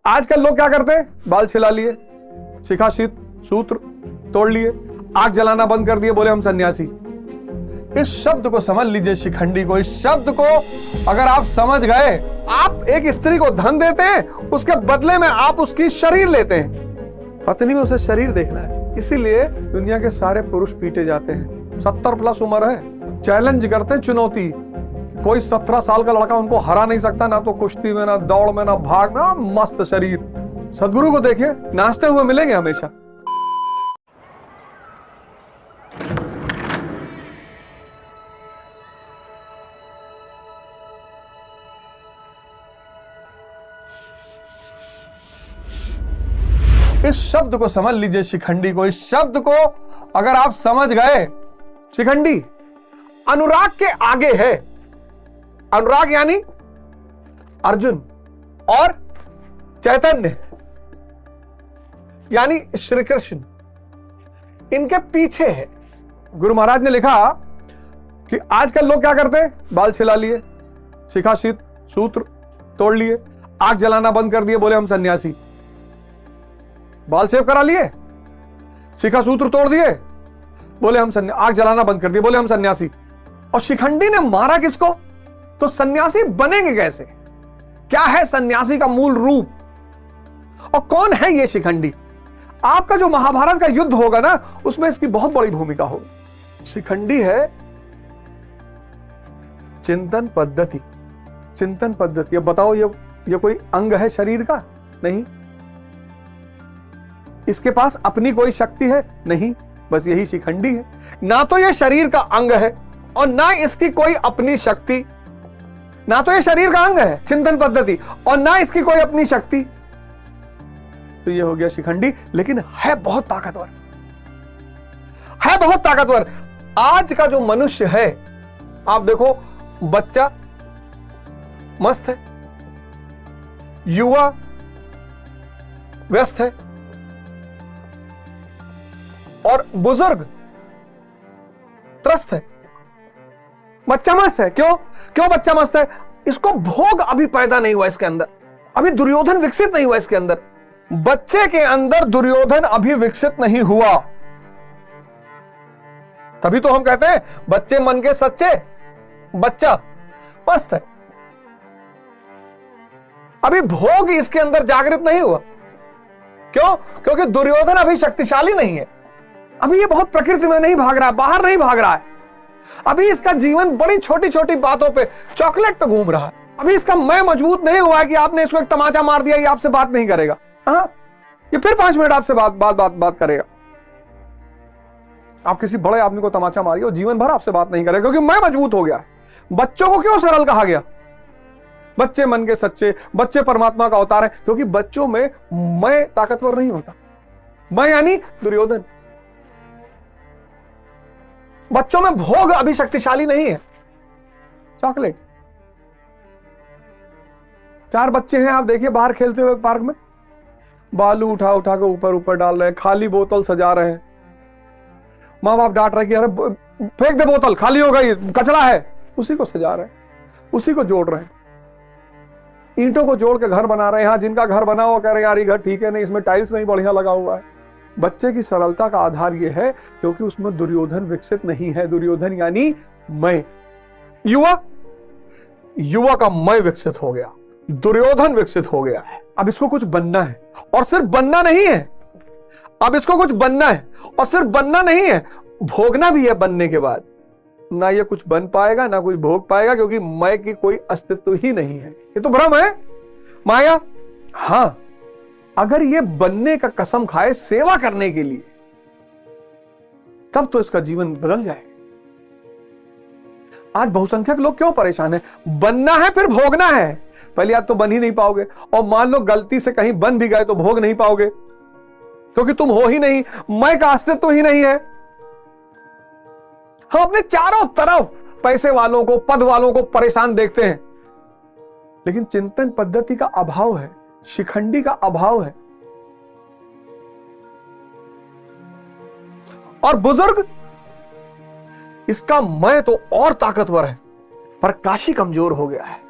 आजकल लोग क्या करते हैं, बाल छिला लिए, शिखाशीत सूत्र तोड़ लिए, आग जलाना बंद कर दिए, बोले हम सन्यासी। इस शब्द को समझ लीजिए, शिखंडी को, इस शब्द को अगर आप समझ गए, आप एक स्त्री को धन देते हैं, उसके बदले में आप उसकी शरीर लेते हैं। पत्नी में उसे शरीर देखना है। इसीलिए दुनिया के सारे पुरुष पीटे जाते हैं। 70 प्लस उम्र है, चैलेंज करते हैं, चुनौती। कोई 17 साल का लड़का उनको हरा नहीं सकता, ना तो कुश्ती में, ना दौड़ में, ना भाग में। मस्त शरीर। सदगुरु को देखिए, नाचते हुए मिलेंगे हमेशा। इस शब्द को समझ लीजिए, शिखंडी को, इस शब्द को अगर आप समझ गए, शिखंडी अनुराग के आगे है। अनुराग यानी अर्जुन और चैतन्य यानी श्री कृष्ण, इनके पीछे है। गुरु महाराज ने लिखा कि आजकल लोग क्या करते हैं, बाल छिला लिए, शिखाशीत सूत्र तोड़ लिए, आग जलाना बंद कर दिए, बोले हम सन्यासी। बाल सेव करा लिए, शिखा सूत्र तोड़ दिए, बोले हम आग जलाना बंद कर दिए, बोले हम सन्यासी। और शिखंडी ने मारा किसको? तो सन्यासी बनेंगे कैसे? क्या है सन्यासी का मूल रूप और कौन है ये शिखंडी? आपका जो महाभारत का युद्ध होगा ना, उसमें इसकी बहुत बड़ी भूमिका होगी। शिखंडी है चिंतन पद्धति। चिंतन पद्धति। अब बताओ, ये कोई अंग है शरीर का? नहीं। इसके पास अपनी कोई शक्ति है? नहीं। बस यही शिखंडी है। ना तो ये शरीर का अंग है और ना इसकी कोई अपनी शक्ति। ना तो ये शरीर का अंग है चिंतन पद्धति, और ना इसकी कोई अपनी शक्ति। तो ये हो गया शिखंडी, लेकिन है बहुत ताकतवर। है बहुत ताकतवर। आज का जो मनुष्य है, आप देखो, बच्चा मस्त है, युवा व्यस्त है, और बुजुर्ग त्रस्त है। बच्चा मस्त है। क्यों बच्चा मस्त है? इसको भोग अभी पैदा नहीं हुआ इसके अंदर, अभी दुर्योधन विकसित नहीं हुआ इसके अंदर। बच्चे के अंदर दुर्योधन अभी विकसित नहीं हुआ। तभी तो हम कहते हैं बच्चे मन के सच्चे, बच्चा मस्त है। अभी भोग इसके अंदर जागृत नहीं हुआ। क्यों? क्योंकि दुर्योधन अभी शक्तिशाली नहीं है। अभी ये बहुत प्रकृति में नहीं भाग रहा है, बाहर नहीं भाग रहा है। अभी इसका जीवन बड़ी छोटी छोटी बातों पे, चॉकलेट पे घूम रहा है। अभी इसका मैं मजबूत नहीं हुआ है कि आपने इसको एक तमाचा मार दिया, ये आपसे बात नहीं करेगा। हाँ, ये फिर 5 मिनट आपसे बात करेगा। आप किसी बड़े आदमी को तमाचा मारिए, वो जीवन भर आपसे बात नहीं करेगा, क्योंकि मैं मजबूत हो गया है। बच्चों को क्यों सरल कहा गया? बच्चे मन के सच्चे, बच्चे परमात्मा का अवतार है, क्योंकि बच्चों में मैं ताकतवर नहीं होता। मैं यानी दुर्योधन। बच्चों में भोग अभी शक्तिशाली नहीं है। चॉकलेट। 4 बच्चे हैं, आप देखिए बाहर खेलते हुए पार्क में, बालू उठा उठा के ऊपर डाल रहे हैं, खाली बोतल सजा रहे हैं। माँ बाप डांट रहे कि अरे फेंक दे बोतल, खाली हो गई, कचरा है। उसी को सजा रहे हैं, उसी को जोड़ रहे हैं। ईंटों को जोड़ के घर बना रहे हैं। यहाँ जिनका घर बना हुआ कह रहे हैं यार ये घर ठीक है नहीं, इसमें टाइल्स नहीं बढ़िया लगा हुआ है। बच्चे की सरलता का आधार यह है क्योंकि उसमें दुर्योधन विकसित नहीं है। दुर्योधन यानी मैं। युवा का मैं विकसित हो गया, दुर्योधन विकसित हो गया है। अब इसको कुछ बनना है, और सिर्फ बनना नहीं है, अब इसको कुछ बनना है, और सिर्फ बनना नहीं है, भोगना भी है। बनने के बाद ना ये कुछ बन पाएगा ना कुछ भोग पाएगा, क्योंकि मैं की कोई अस्तित्व ही नहीं है। ये तो भ्रम है, माया। हां, अगर ये बनने का कसम खाए सेवा करने के लिए, तब तो इसका जीवन बदल जाएगा। आज बहुसंख्यक लोग क्यों परेशान है? बनना है फिर भोगना है। पहली बात तो बन ही नहीं पाओगे, और मान लो गलती से कहीं बन भी गए तो भोग नहीं पाओगे, क्योंकि तुम हो ही नहीं, मैं का अस्तित्व ही नहीं है। हम अपने चारों तरफ पैसे वालों को, पद वालों को परेशान देखते हैं, लेकिन चिंतन पद्धति का अभाव है, शिखंडी का अभाव है। और बुजुर्ग, इसका मैं तो और ताकतवर है, पर काशी कमजोर हो गया है।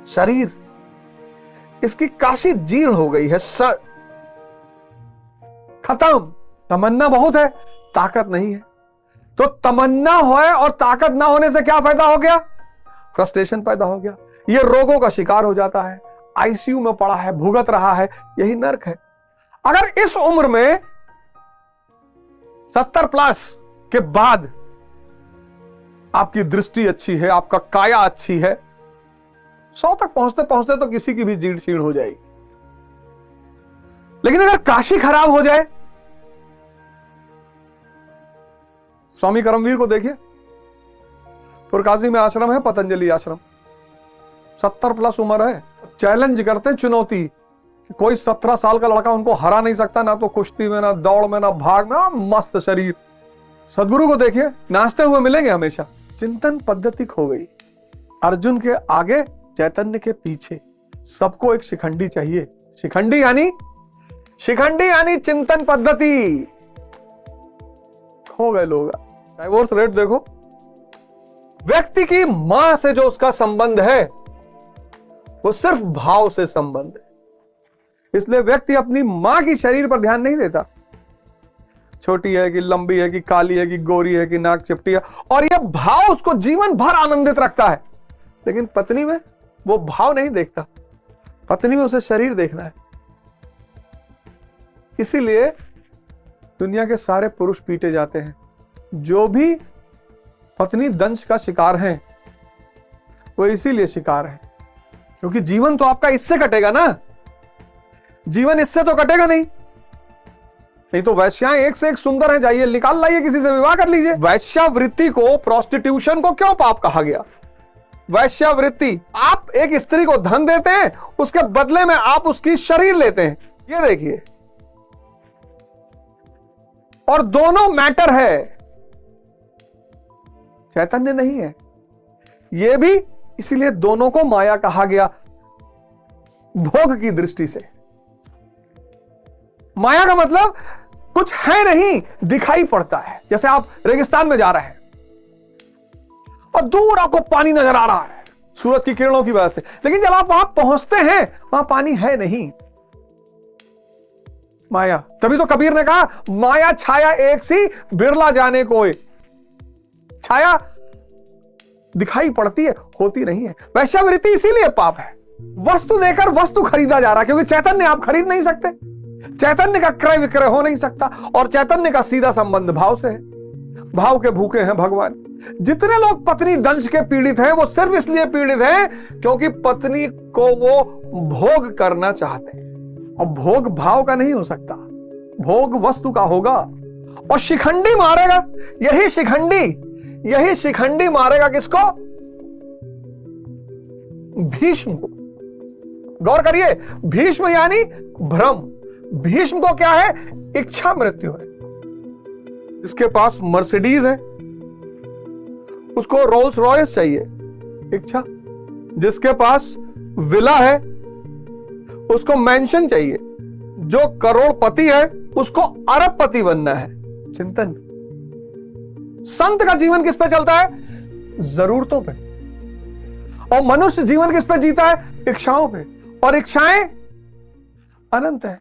शरीर इसकी काशी जीर्ण हो गई है, सर खत्म। तमन्ना बहुत है, ताकत नहीं है। तो तमन्ना होए और ताकत ना होने से क्या फायदा हो गया? फ्रस्ट्रेशन पैदा हो गया, ये रोगों का शिकार हो जाता है, आईसीयू में पड़ा है, भुगत रहा है, यही नर्क है। अगर इस उम्र में 70 प्लस के बाद आपकी दृष्टि अच्छी है, आपका काया अच्छी है, 100 तक पहुंचते पहुंचते तो किसी की भी जीर्ण शीर्ण हो जाएगी। लेकिन अगर काशी खराब हो जाए, स्वामी करमवीर को देखिए, पुरकाशी में आश्रम है, पतंजलि आश्रम, 70 प्लस उम्र है, चैलेंज करते चुनौती कि कोई 17 साल का लड़का उनको हरा नहीं सकता, ना तो कुश्ती में, ना दौड़ में, ना भाग में, मस्त शरीर। सदगुरु को देखिए, नाचते हुए मिलेंगे हमेशा। चिंतन पद्धति खो गई। अर्जुन के आगे, चैतन्य के पीछे, सबको एक शिखंडी चाहिए। शिखंडी यानी चिंतन पद्धति। खो गए लोग। डाइवोर्स रेट देखो, व्यक्ति की मां से जो उसका संबंध है वो सिर्फ भाव से संबंध है, इसलिए व्यक्ति अपनी मां की शरीर पर ध्यान नहीं देता, छोटी है कि लंबी है कि काली है कि गोरी है कि नाक चिपटी है, और यह भाव उसको जीवन भर आनंदित रखता है। लेकिन पत्नी में वो भाव नहीं देखता, पत्नी में उसे शरीर देखना है। इसीलिए दुनिया के सारे पुरुष पीटे जाते हैं। जो भी पत्नी दंश का शिकार हैं, वो इसीलिए शिकार है क्योंकि जीवन तो आपका इससे कटेगा ना, जीवन इससे तो कटेगा नहीं तो वैश्याएं एक से एक सुंदर हैं, जाइए निकाल लाइए, किसी से विवाह कर लीजिए। वैश्यावृत्ति को, प्रोस्टिट्यूशन को क्यों पाप कहा गया? वैश्यावृत्ति, आप एक स्त्री को धन देते हैं, उसके बदले में आप उसकी शरीर लेते हैं। ये देखिए, और दोनों मैटर है, चैतन्य नहीं है। यह भी इसीलिए दोनों को माया कहा गया, भोग की दृष्टि से। माया का मतलब कुछ है नहीं, दिखाई पड़ता है। जैसे आप रेगिस्तान में जा रहे हैं और दूर आपको पानी नजर आ रहा है सूरज की किरणों की वजह से, लेकिन जब आप वहां पहुंचते हैं वहां पानी है नहीं, माया। तभी तो कबीर ने कहा, माया छाया एक सी, बिरला जाने कोई। छाया दिखाई पड़ती है, होती नहीं है। वैश्यावृत्ति इसीलिए पाप है। वस्तु देकर वस्तु खरीदा जा रहा है, क्योंकि चैतन्य आप खरीद नहीं सकते, चैतन्य का क्रय विक्रय हो नहीं सकता, और चैतन्य का सीधा संबंध भाव से है। भाव के भूखे हैं भगवान। जितने लोग पत्नी दंश के पीड़ित हैं, वो सिर्फ इसलिए पीड़ित हैं क्योंकि पत्नी को वो भोग करना चाहते हैं, और भोग भाव का नहीं हो सकता, भोग वस्तु का होगा। और शिखंडी मारेगा, यही शिखंडी मारेगा किसको? भीष्म को। गौर करिए, भीष्म यानी भ्रम। भीष्म को क्या है? इच्छा मृत्यु है। जिसके पास मर्सिडीज है उसको रोल्स रॉयस चाहिए, इच्छा। जिसके पास विला है उसको मैंशन चाहिए। जो करोड़पति है उसको अरबपति बनना है, चिंतन। संत का जीवन किस पे चलता है? जरूरतों पे। और मनुष्य जीवन किस पे जीता है? इच्छाओं पे। और इच्छाएं अनंत है।